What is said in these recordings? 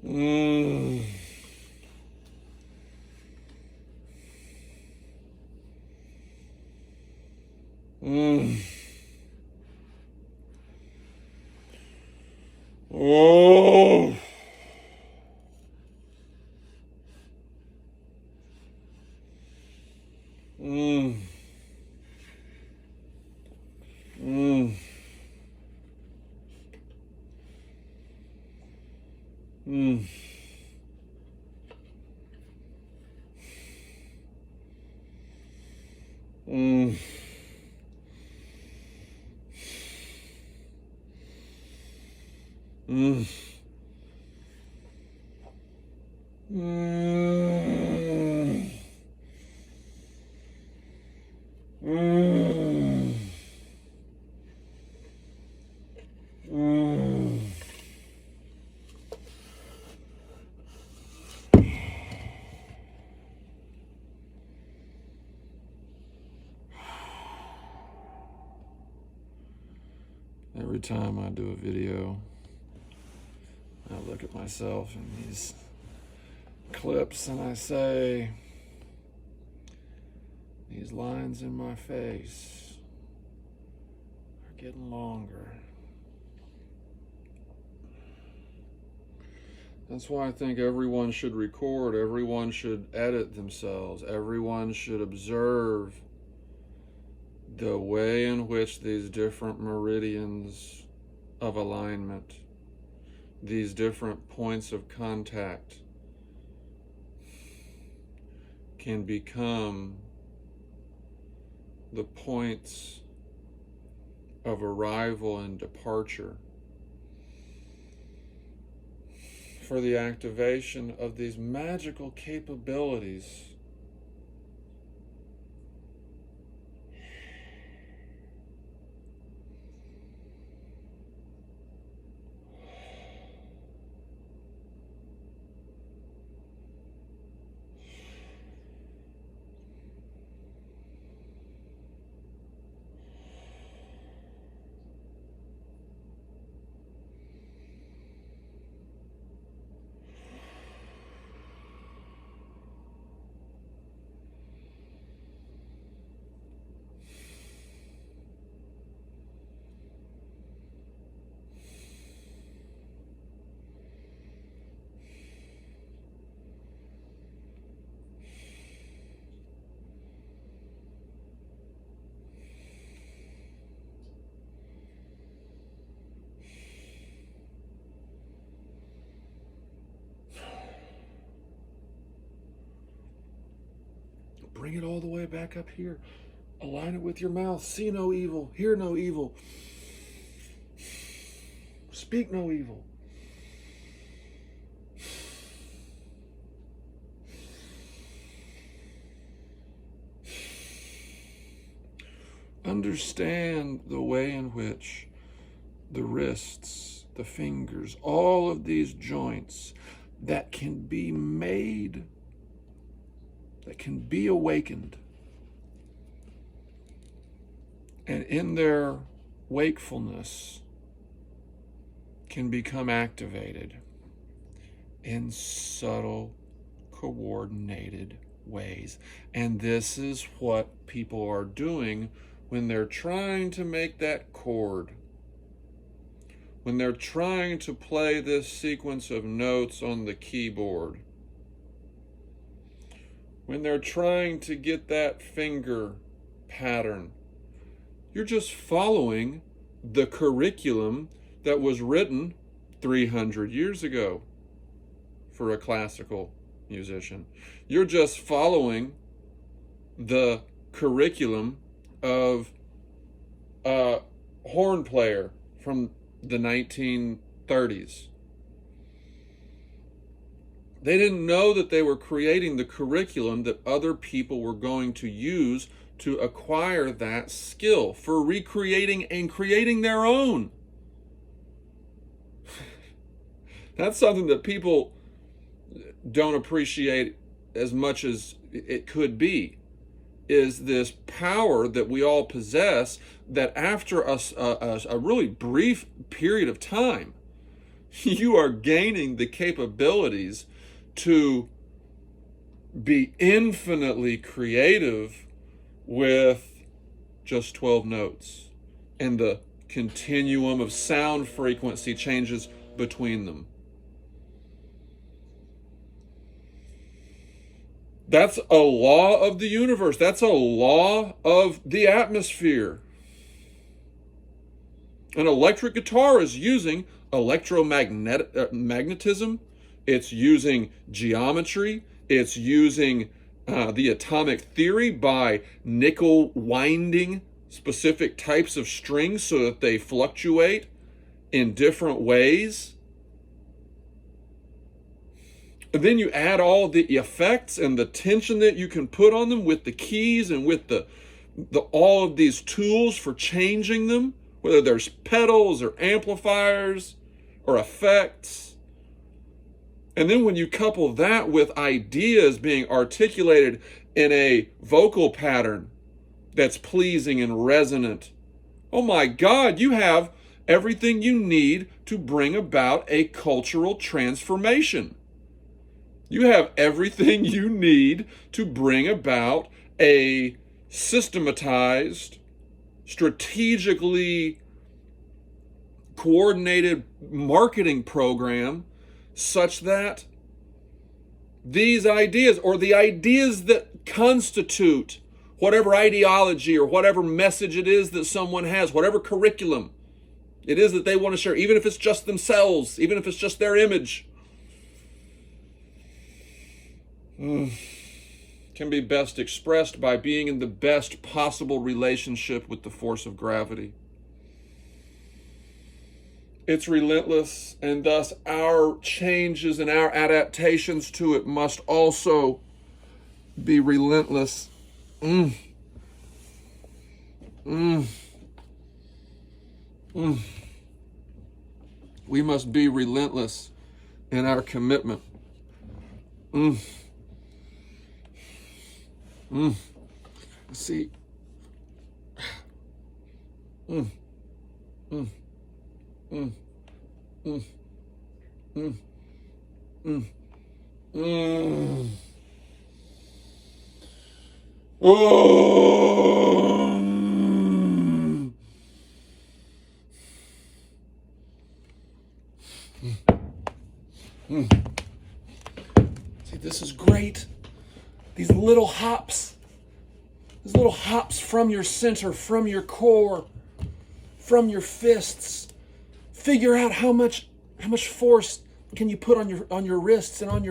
Mm. Mm. Oh. Mm. Mm. Mm. Mm. Mm. Mm. Mm. Mm. Every time I do a video, I look at myself in these clips and I say, these lines in my face are getting longer. That's why I think everyone should record, everyone should edit themselves, everyone should observe the way in which these different meridians of alignment, these different points of contact, can become the points of arrival and departure for the activation of these magical capabilities bring it all the way back up here. Align it with your mouth. See no evil. Hear no evil. Speak no evil. Understand the way in which the wrists, the fingers, all of these joints that can be made, that can be awakened, and in their wakefulness can become activated in subtle, coordinated ways. And this is what people are doing when they're trying to make that chord, when they're trying to play this sequence of notes on the keyboard, when they're trying to get that finger pattern. You're just following the curriculum that was written 300 years ago for a classical musician. You're just following the curriculum of a horn player from the 1930s. They didn't know that they were creating the curriculum that other people were going to use to acquire that skill for recreating and creating their own. That's something that people don't appreciate as much as it could be, is this power that we all possess, that after a really brief period of time, You are gaining the capabilities to be infinitely creative with just 12 notes, and the continuum of sound frequency changes between them. That's a law of the universe. That's a law of the atmosphere. An electric guitar is using electromagnetism. It's using geometry. It's using the atomic theory by nickel winding specific types of strings so that they fluctuate in different ways. And then you add all the effects and the tension that you can put on them with the keys and with the all of these tools for changing them, whether there's pedals or amplifiers or effects. And then when you couple that with ideas being articulated in a vocal pattern that's pleasing and resonant, oh my God, you have everything you need to bring about a cultural transformation. You have everything you need to bring about a systematized, strategically coordinated marketing program such that these ideas, or the ideas that constitute whatever ideology or whatever message it is that someone has, whatever curriculum it is that they want to share, even if it's just themselves, even if it's just their image, can be best expressed by being in the best possible relationship with the force of gravity. It's relentless, and thus our changes and our adaptations to it must also be relentless. We must be relentless in our commitment. See. See, this is great. These little hops from your center, from your core, from your fists. Figure out how much force can you put on your wrists and on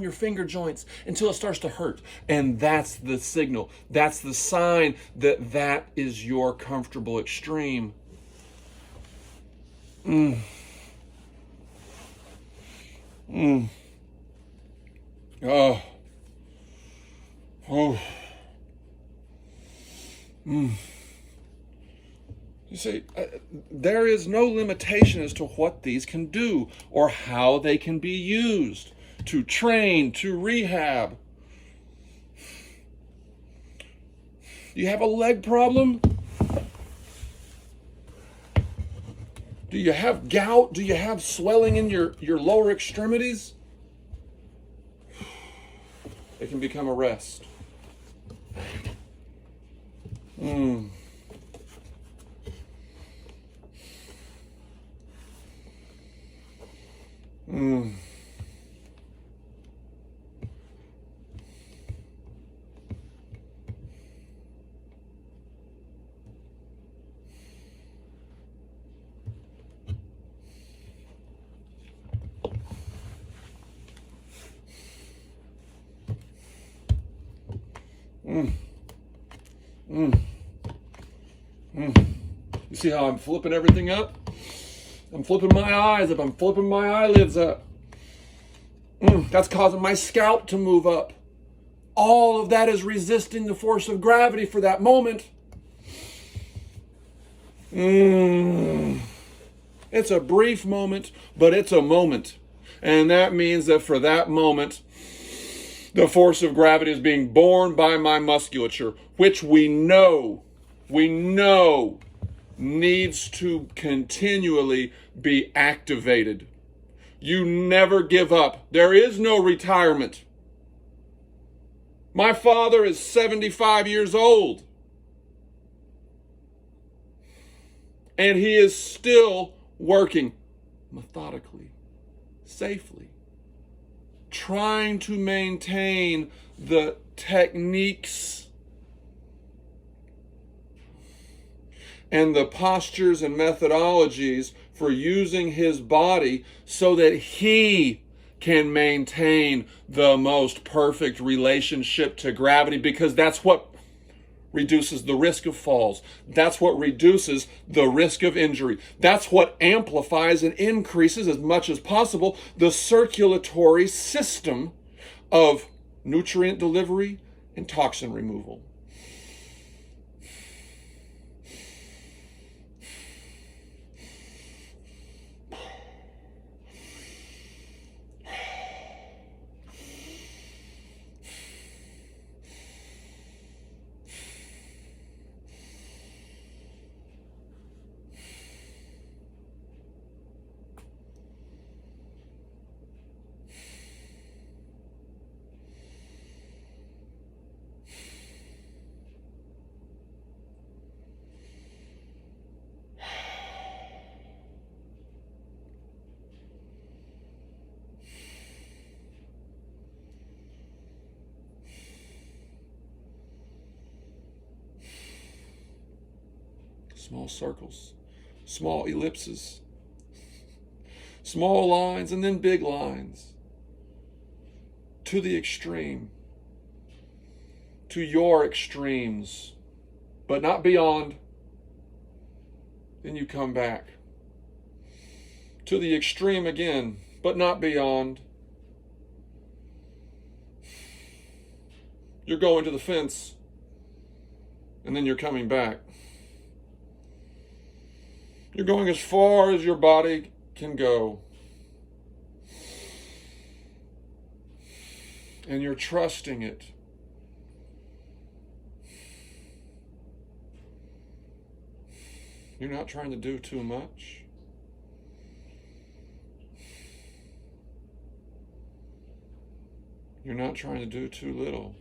your finger joints until it starts to hurt. And that's the signal. That's the sign that is your comfortable extreme. You see, there is no limitation as to what these can do or how they can be used to train, to rehab. You have a leg problem? Do you have gout? Do you have swelling in your lower extremities? It can become a rest. You see how I'm flipping everything up? I'm flipping my eyes up. I'm flipping my eyelids up. That's causing my scalp to move up. All of that is resisting the force of gravity for that moment. It's a brief moment, but it's a moment. And that means that for that moment, the force of gravity is being borne by my musculature, which we know needs to continually be activated. You never give up. There is no retirement. My father is 75 years old, and he is still working methodically, safely, trying to maintain the techniques and the postures and methodologies for using his body so that he can maintain the most perfect relationship to gravity, because that's what reduces the risk of falls. That's what reduces the risk of injury. That's what amplifies and increases as much as possible the circulatory system of nutrient delivery and toxin removal. Small circles, small ellipses, small lines, and then big lines to the extreme, to your extremes, but not beyond. Then you come back to the extreme again, but not beyond. You're going to the fence, and then you're coming back. You're going as far as your body can go. And you're trusting it. You're not trying to do too much. You're not trying to do too little.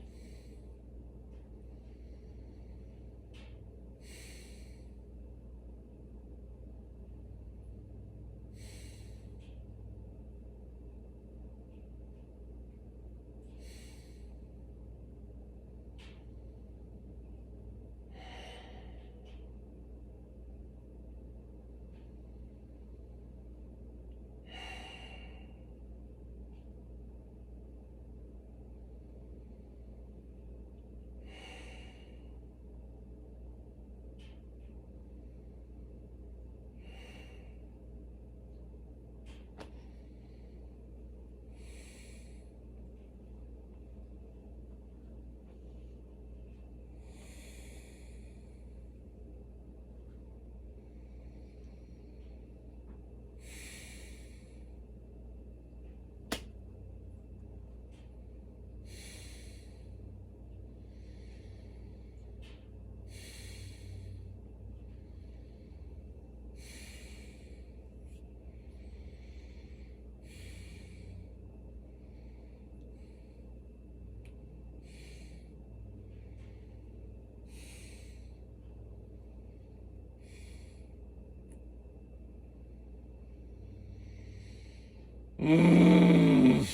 Mm.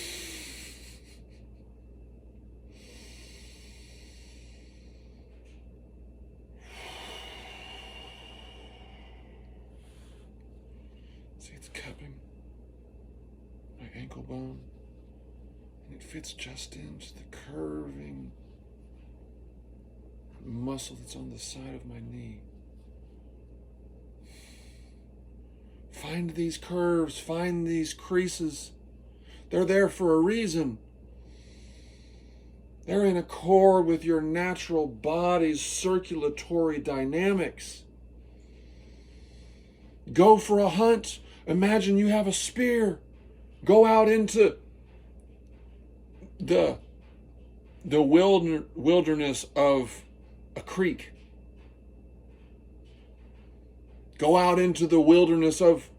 See, it's cupping my ankle bone, and it fits just into the curving muscle that's on the side of my knee. Find these curves, find these creases. They're there for a reason. They're in accord with your natural body's circulatory dynamics. Go for a hunt. Imagine you have a spear. Go out into the wilderness of a creek. Go out into the wilderness of